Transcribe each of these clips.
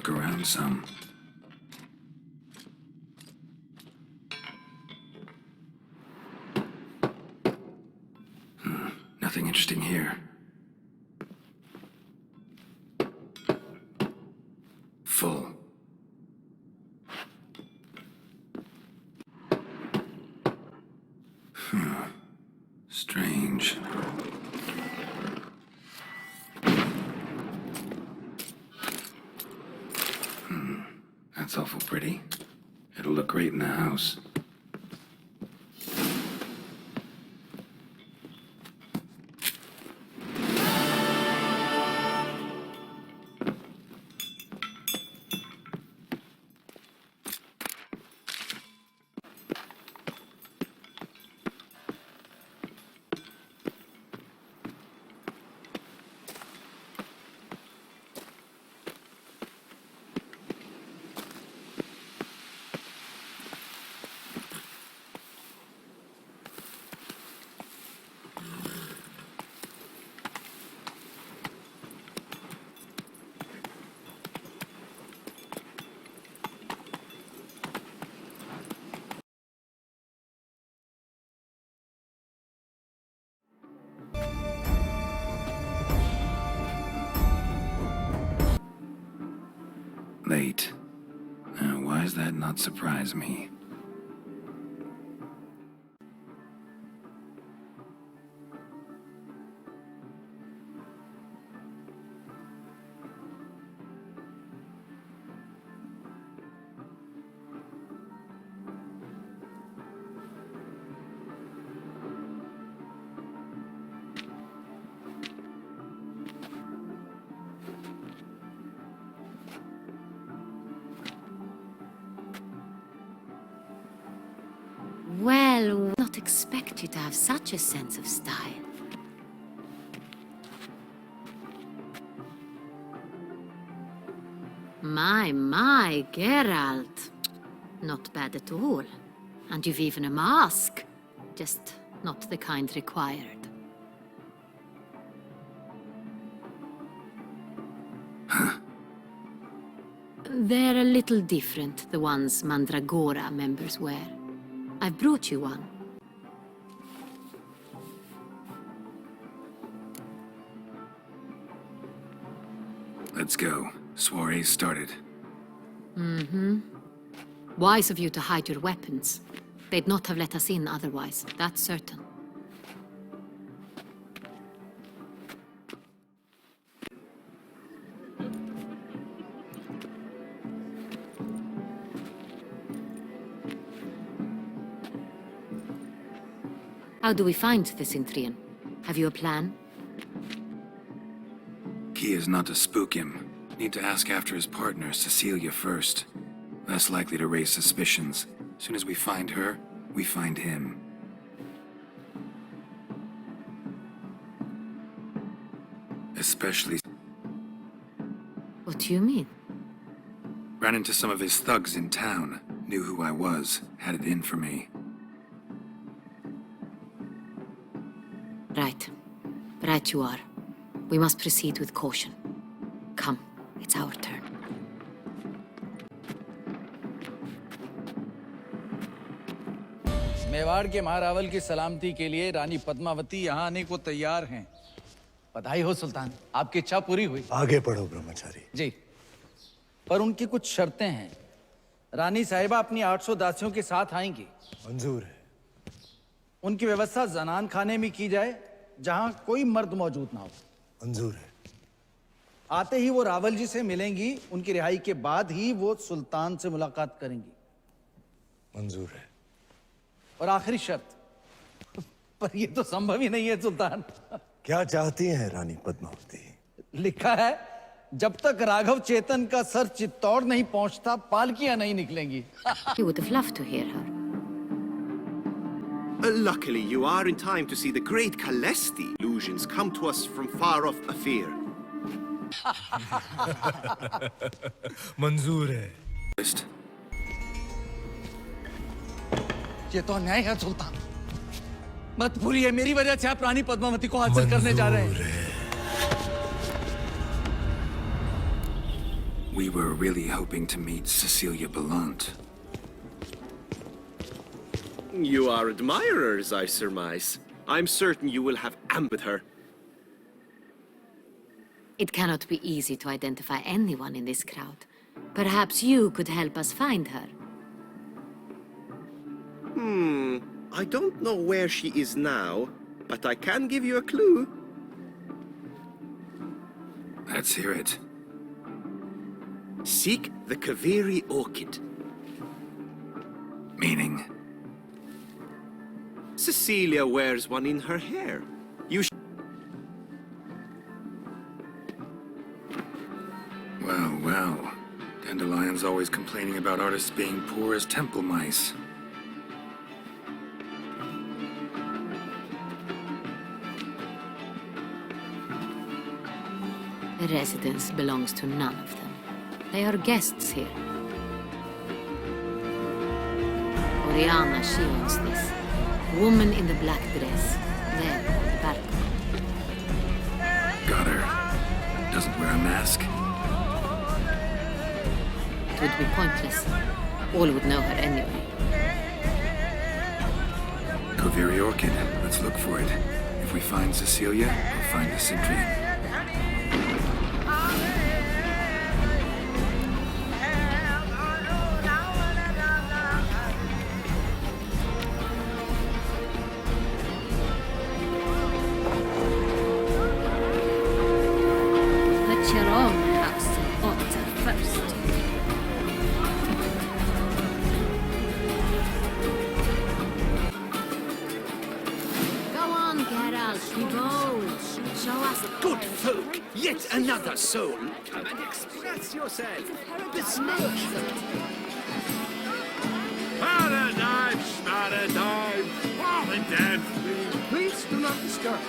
look around some. Nothing interesting here. Full. Strange. That's awful pretty. It'll look great in the house. Late. Why does that not surprise me? Well, not expect you to have such a sense of style. My, Geralt. Not bad at all. And you've even a mask. Just not the kind required. They're a little different, the ones Mandragora members wear. I've brought you one. Let's go. Soiree's started. Wise of you to hide your weapons. They'd not have let us in otherwise, that's certain. How do we find the Cintrian? Have you a plan? Key is not to spook him. Need to ask after his partner, Cecilia, first. Less likely to raise suspicions. As soon as we find her, we find him. Especially... What do you mean? Ran into some of his thugs in town. Knew who I was. Had it in for me. Right you are. We must proceed with caution. Come, it's our turn. Mewar के महारावल की सलामती के लिए रानी पद्मावती यहाँ आने को तैयार हैं। बधाई हो सुल्तान, आपकी इच्छा पूरी हुई। आगे पढ़ो ब्रह्मचारी। जी, पर उनकी कुछ शर्तें हैं। रानी साहिबा अपनी 800 दासियों के साथ आएंगी। मंजूर है। उनकी व्यवस्था जनान खाने में की जाए, जहां कोई मर्द मौजूद ना हो। मंजूर है। आते ही वो रावल जी से मिलेंगी, उनकी रिहाई के बाद ही वो सुल्तान से मुलाकात करेंगी। मंजूर है। और आखिरी शर्त, पर ये तो संभव ही नहीं है सुल्तान। क्या चाहती हैं रानी पद्मावती? लिखा है, जब तक राघव चेतन का सर चित्तौड़ नहीं पहुंचता, पालकियां नहीं निकलेंगी। You would have loved to hear her. Luckily, you are in time to see the great Kalesti illusions come to us from far off Afir. मंजूर है। ये तो अन्याय है सुल्तान। मत भूलिए, मेरी वजह से आप रानी पद्मावती को हासिल करने जा रहे हैं। We were really hoping to meet Cecilia Ballant. You are admirers, I surmise. I'm certain you will have amp with her. It cannot be easy to identify anyone in this crowd. Perhaps you could help us find her. I don't know where she is now, but I can give you a clue. Let's hear it. Seek the Kaveri orchid. Meaning? Cecilia wears one in her hair. You Well, well. Dandelion's always complaining about artists being poor as temple mice. The residence belongs to none of them. They are guests here. Orianna, she owns this. Woman in the black dress. There, on the balcony. Got her. Doesn't wear a mask? It would be pointless. All would know her anyway. Kaveri Orchid. Let's look for it. If we find Cecilia, we'll find the Citrian. Put your own house in order first. Go on, Geralt, be bold. Show us the Good folk, yet another soul. Come and express yourself. Besmirch them. Paradigm, paradigm. All the damn thing. Please do not disturb.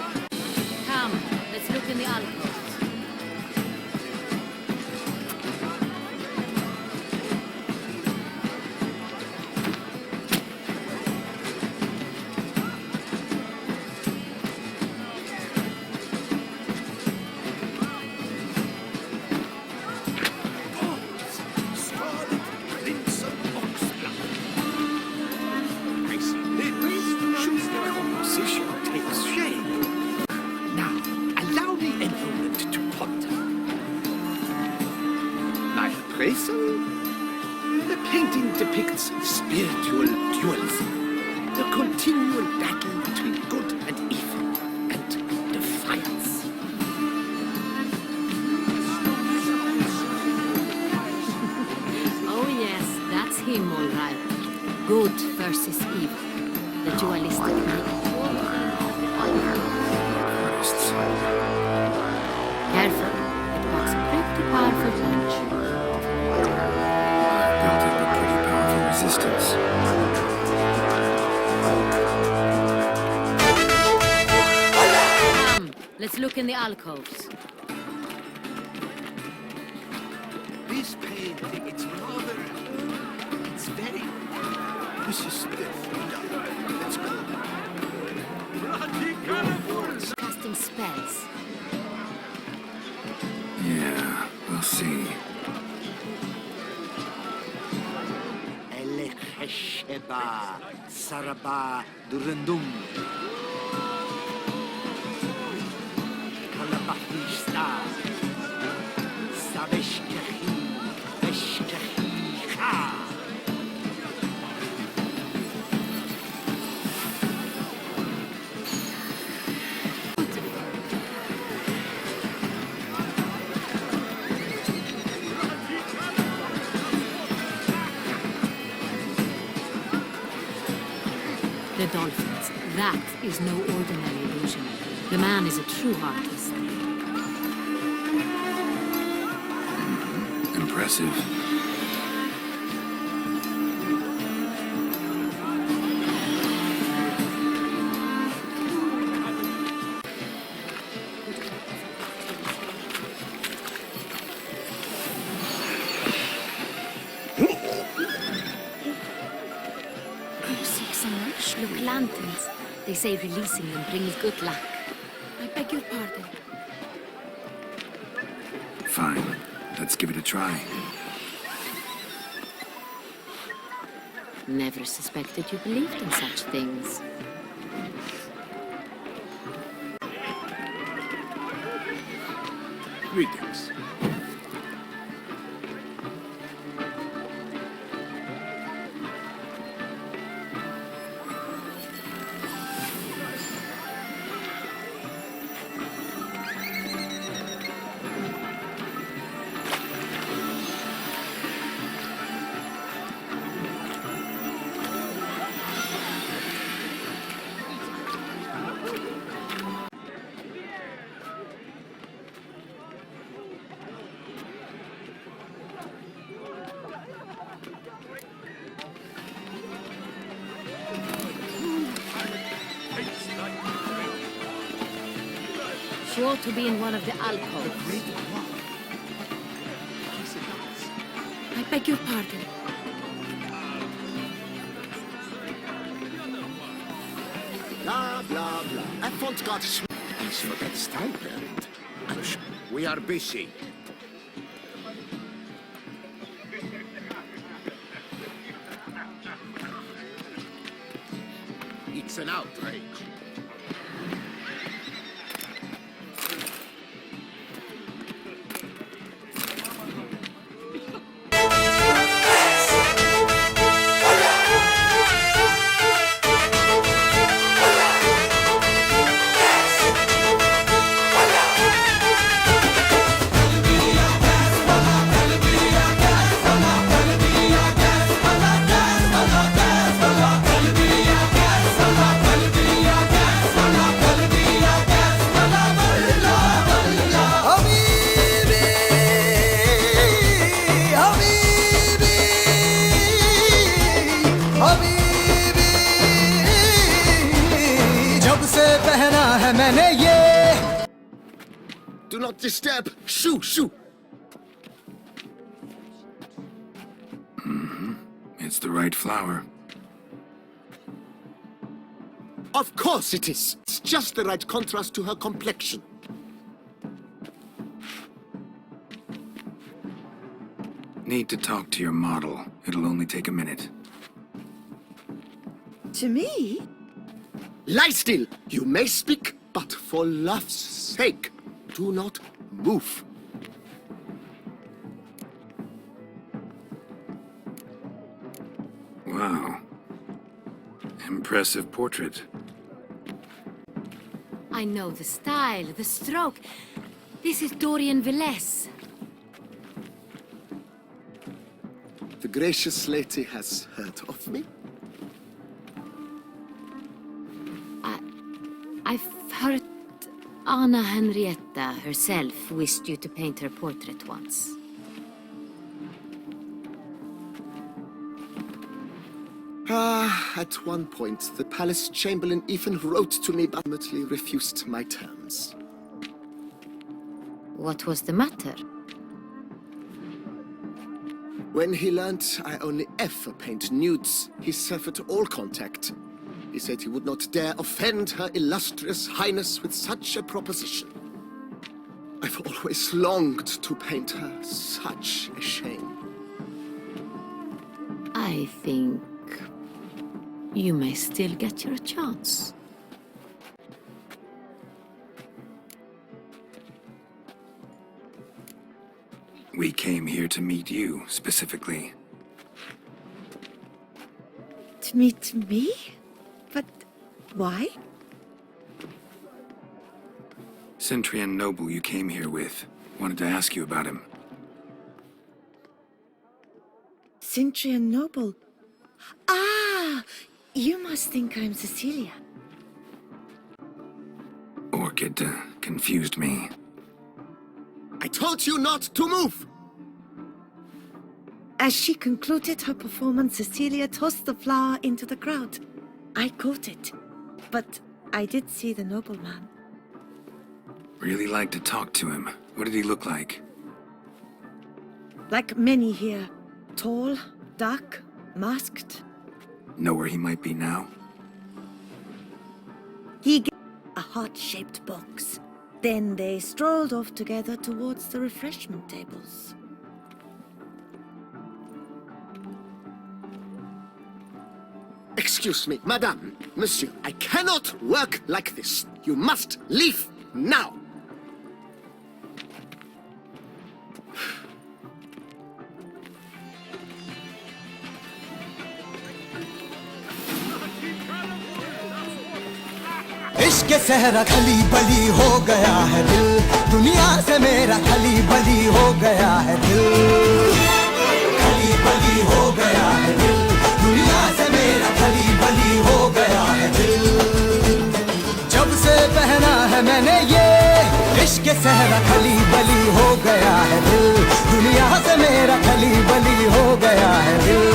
Come, let's look in the alcoves. Scarlet Crimson Oxblood. I see. Should the composition takes shape. Now, allow me a moment to ponder. My appraisal? The painting depicts spiritual dualism. The continual battle between good and evil, and defiance. Oh yes, that's him all right. Good versus evil. The dualistic nature. Artists. Careful, it packs a pretty powerful punch. Built up a pretty powerful resistance. Come, let's look in the alcoves. This painting, it's rather... It's very... This is stiff. Let's go. Casting spells. Yeah, we'll see. Elekesheba Saraba Durandum Kalabahista Sabeshkehi Eshkehi Ha. The dolphins. That is no ordinary illusion. The man is a true artist. Impressive. Look, lanterns. They say releasing them brings good luck. I beg your pardon. Fine. Let's Let's give it a try. Never suspected you believed in such things. Greetings. Sure to be in one of the alcoves. I beg your pardon. Blah, blah, blah. Avant-garde. As for that stipend, we are busy. It's an outrage. Do not disturb. Shoo, shoo. It's the right flower. Of course it is. It's just the right contrast to her complexion. Need to talk to your model. It'll only take a minute. To me? Lie still. You may speak, but for love's sake, do not move. Wow. Impressive portrait. I know the style, the stroke. This is Dorian Villesse. The gracious lady has heard of me. I've heard Anna Henrietta herself wished you to paint her portrait once. At one point, the palace chamberlain even wrote to me but ultimately refused my terms. What was the matter? When he learnt I only ever paint nudes, he severed all contact. He said he would not dare offend Her Illustrious Highness with such a proposition. I've always longed to paint her. Such a shame. I think you may still get your chance. We came here to meet you, specifically. To meet me? But why? Centrian noble you came here with. Wanted to ask you about him. Centrian noble. Ah! You must think I'm Cecilia. Orchid confused me. I told you not to move! As she concluded her performance, Cecilia tossed the flower into the crowd. I caught it, but I did see the nobleman. Really like to talk to him. What did he look like? Like many here. Tall, dark, masked. Know where he might be now? He gave a heart-shaped box. Then they strolled off together towards the refreshment tables. Excuse me, madame, monsieur, I cannot work like this. You must leave now. इश्क सहरा खली बली हो गया है दिल दुनिया से मेरा खली बली हो गया है दिल खली बली हो गया है दिल दुनिया से मेरा खली बली हो गया है दिल जब से पहना है मैंने ये इश्क सहरा खली बली हो गया है दिल दुनिया से मेरा खली बली हो गया है दिल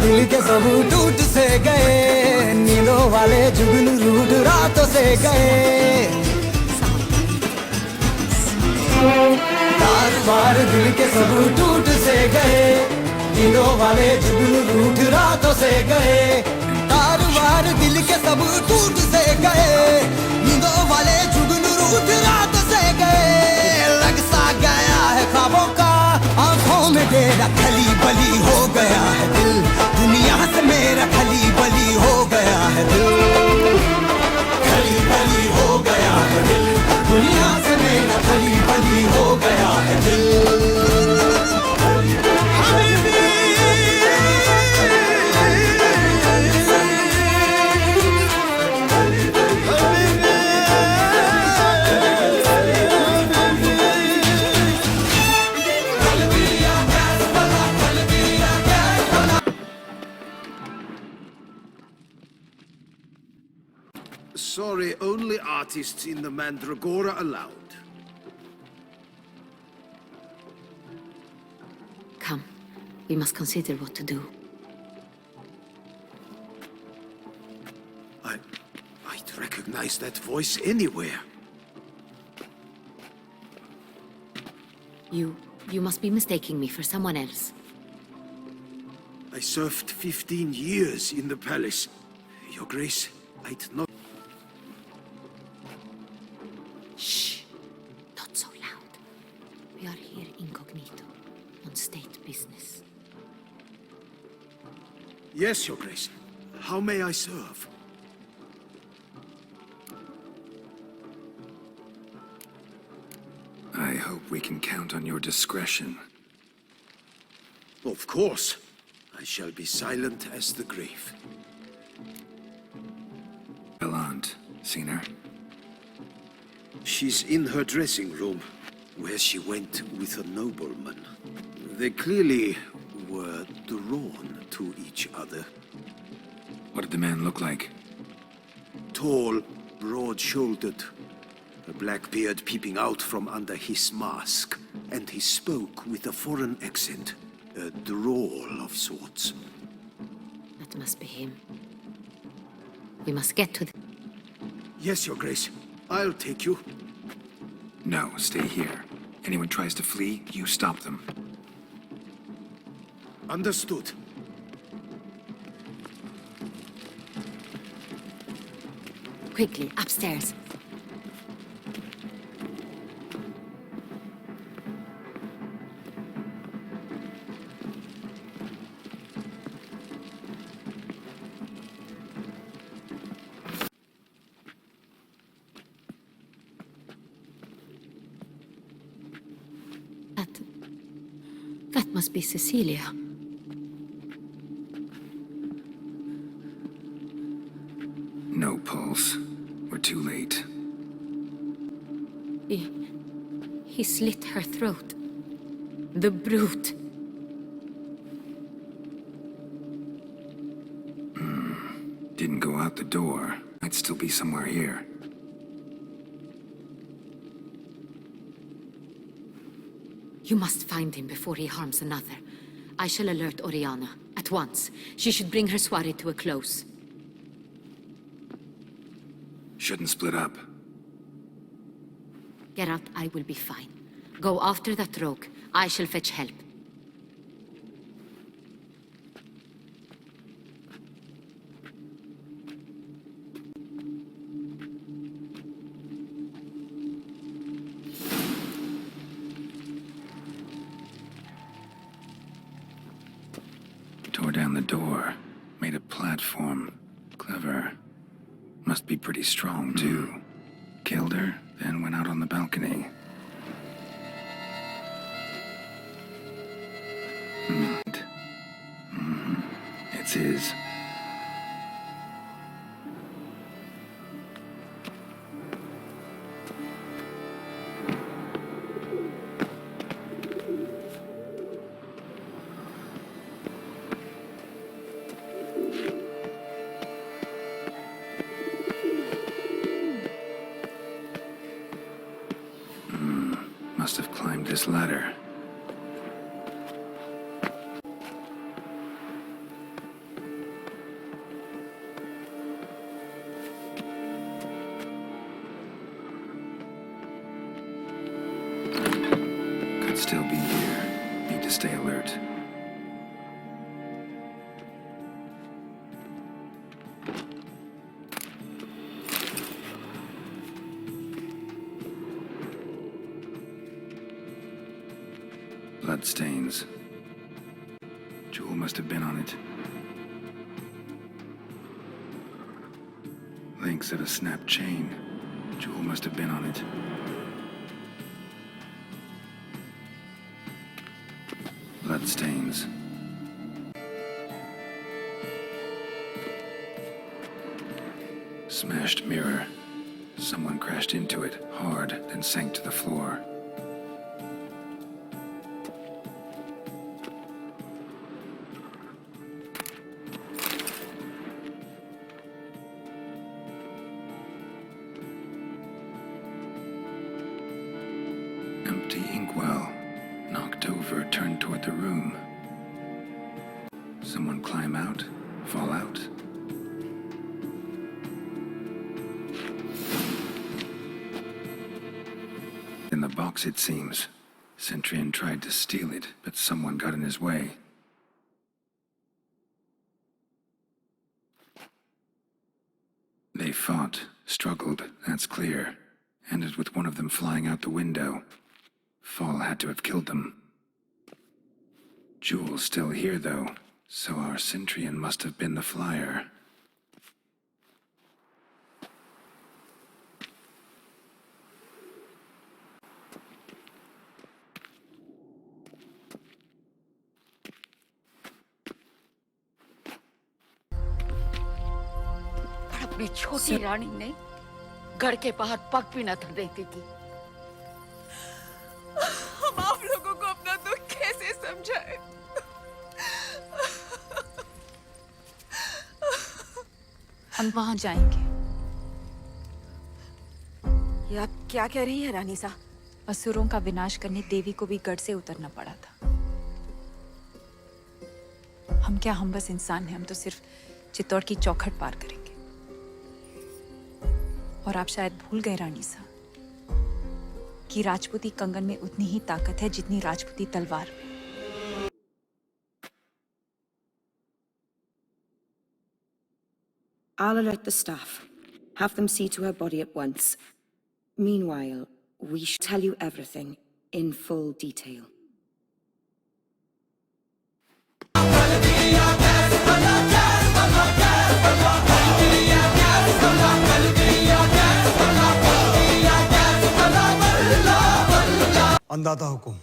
दिल के सब टूट से गए नीलों वाले जुगनू रूठ रातों से गए बार दिल के सब टूट से गए नीलों वाले जुगनू रूठ रातों से गए बार दिल के सब टूट से गए नीलों वाले जुगनू रूठ रातों से गए लग सा गया है ख्वाबों का आंखों में तेरा खली बली हो गया है दिल दुनिया से मेरा खली बली हो गया है दिल खली बली हो गया है दिल दुनिया से मेरा खली बली हो गया है दिल Sorry, only artists in the Mandragora allowed. Come, we must consider what to do. I'd recognize that voice anywhere. You must be mistaking me for someone else. I served 15 years in the palace. Your Grace, I'd not... Shh! Not so loud. We are here incognito, on state business. Yes, Your Grace. How may I serve? I hope we can count on your discretion. Of course. I shall be silent as the grave. Gallant. Seen her? She's in her dressing room, where she went with a nobleman. They clearly were drawn to each other. What did the man look like? Tall, broad-shouldered, a black beard peeping out from under his mask, and he spoke with a foreign accent, a drawl of sorts. That must be him. We must get to the... Yes, Your Grace. I'll take you. No, stay here. Anyone tries to flee, you stop them. Understood. Quickly, upstairs. That must be Cecilia. else. We're too late. He slit her throat. The brute. Didn't go out the door. Might still be somewhere here. You must find him before he harms another. I shall alert Orianna at once. She should bring her soirée to a close. Shouldn't split up. Geralt, I will be fine. Go after that rogue. I shall fetch help. Tore down the door. Made a platform. Clever. Must be pretty strong, too. Killed her, then went out on the balcony. It's his. Must have climbed this ladder. Could still be here. Need to stay alert. Bloodstains. Jewel must have been on it. Links of a snapped chain. Jewel must have been on it. Bloodstains. Smashed mirror. Someone crashed into it hard, then sank to the floor. Empty inkwell. Knocked over, turned toward the room. Someone climb out? Fall out? In the box, it seems. Centurion tried to steal it, but someone got in his way. They fought, struggled, that's clear. Ended with one of them flying out the window. Fall had to have killed them. Jewel's still here, though, so our Centurion must have been the flyer. अपनी छोटी रानी ने गढ़ के बाहर पग भी न धर देती थी। हम आप लोगों को अपना दुख कैसे समझाएं? हम वहां जाएंगे। ये आप क्या कह रही है रानी सा? असुरों का विनाश करने देवी को भी गढ़ से उतरना पड़ा था। हम क्या, हम बस इंसान हैं। हम तो सिर्फ चित्तौड़ की चौखट पार करेंगे। और आप शायद भूल गए रानी सा कि राजपूती कंगन में उतनी ही ताकत है जितनी राजपूती तलवार में। I'll alert the staff. Have them see to her body at once. Meanwhile, we shall tell you everything in full detail. अंदाता हुकुम।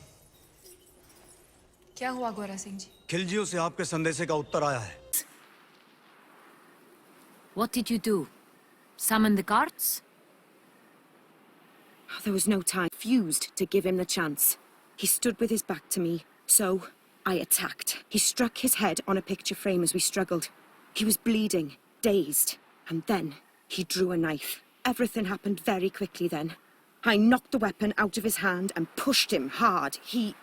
क्या हुआ गोरा सिंह जी? खिलजियों से आपके संदेशे का उत्तर आया है। What did you do? Summon the guards? There was no time. Refused to give him the chance. He stood with his back to me, so I attacked. He struck his head on a picture frame as we struggled. He was bleeding, dazed, and then he drew a knife. Everything happened very quickly then. I knocked the weapon out of his hand and pushed him hard. He...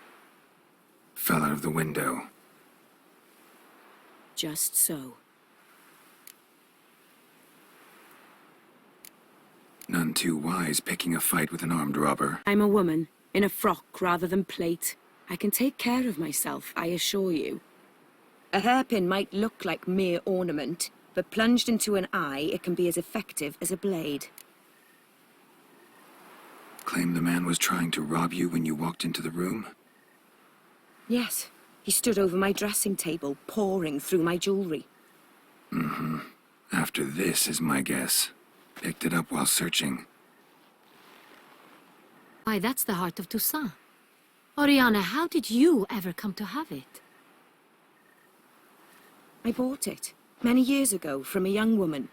fell out of the window. Just so. None too wise picking a fight with an armed robber. I'm a woman, in a frock rather than plate. I can take care of myself, I assure you. A hairpin might look like mere ornament, but plunged into an eye, it can be as effective as a blade. Claim the man was trying to rob you when you walked into the room? Yes, he stood over my dressing table, pouring through my jewelry. Mm-hmm. After this is my guess. Picked it up while searching. Why, that's the heart of Toussaint. Orianna, how did you ever come to have it? I bought it, many years ago, from a young woman.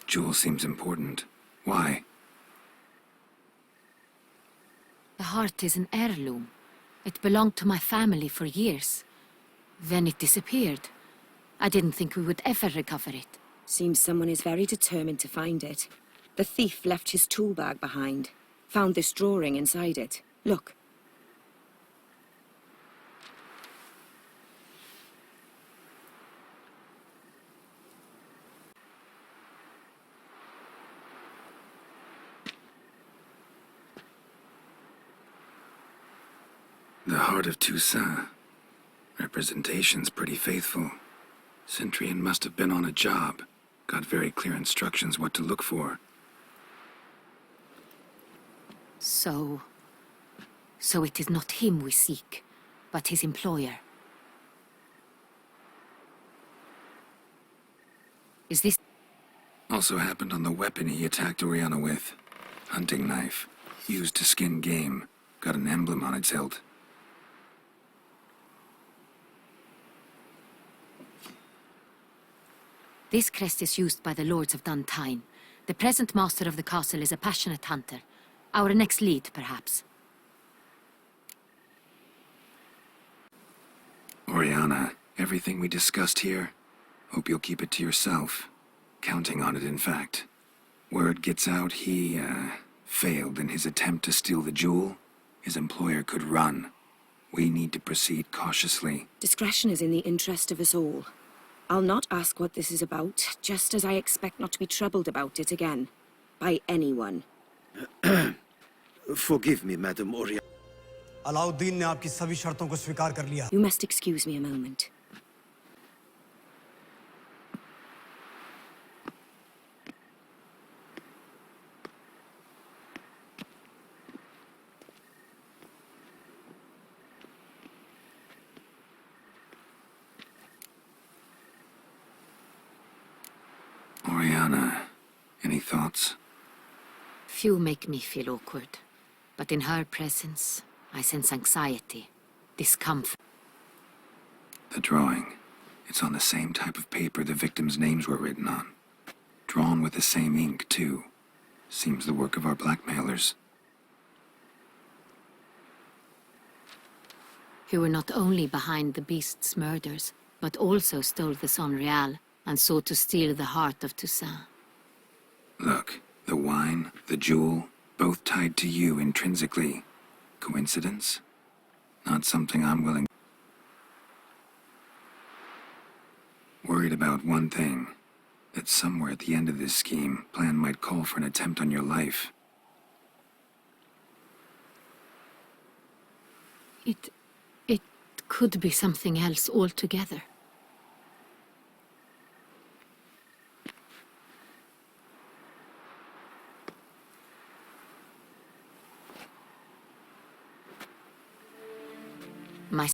Jewel seems important. Why? The heart is an heirloom. It belonged to my family for years. Then it disappeared. I didn't think we would ever recover it. Seems someone is very determined to find it. The thief left his tool bag behind. Found this drawing inside it. Look. The heart of Toussaint. Representation's pretty faithful. Centurion must have been on a job. Got very clear instructions what to look for. So it is not him we seek, but his employer. Is this... Also happened on the weapon he attacked Orianna with. Hunting knife. Used to skin game. Got an emblem on its hilt. This crest is used by the lords of Dandeliion. The present master of the castle is a passionate hunter. Our next lead, perhaps. Orianna, everything we discussed here, hope you'll keep it to yourself. Counting on it, in fact. Word gets out he, failed in his attempt to steal the jewel. His employer could run. We need to proceed cautiously. Discretion is in the interest of us all. I'll not ask what this is about, just as I expect not to be troubled about it again. By anyone. Forgive me, Madam Orianna. Alauddin ने आपकी सभी शर्तों को स्वीकार कर लिया. You must excuse me a moment. Orianna, any thoughts? Few make me feel awkward, but in her presence, I sense anxiety, discomfort. The drawing. It's on the same type of paper the victims' names were written on. Drawn with the same ink, too. Seems the work of our blackmailers. Who were not only behind the beast's murders, but also stole the Son Real and sought to steal the heart of Toussaint. Look, the wine, the jewel, both tied to you intrinsically. Coincidence? Not something I'm willing... Worried about one thing. That somewhere at the end of this scheme, plan might call for an attempt on your life. It could be something else altogether. My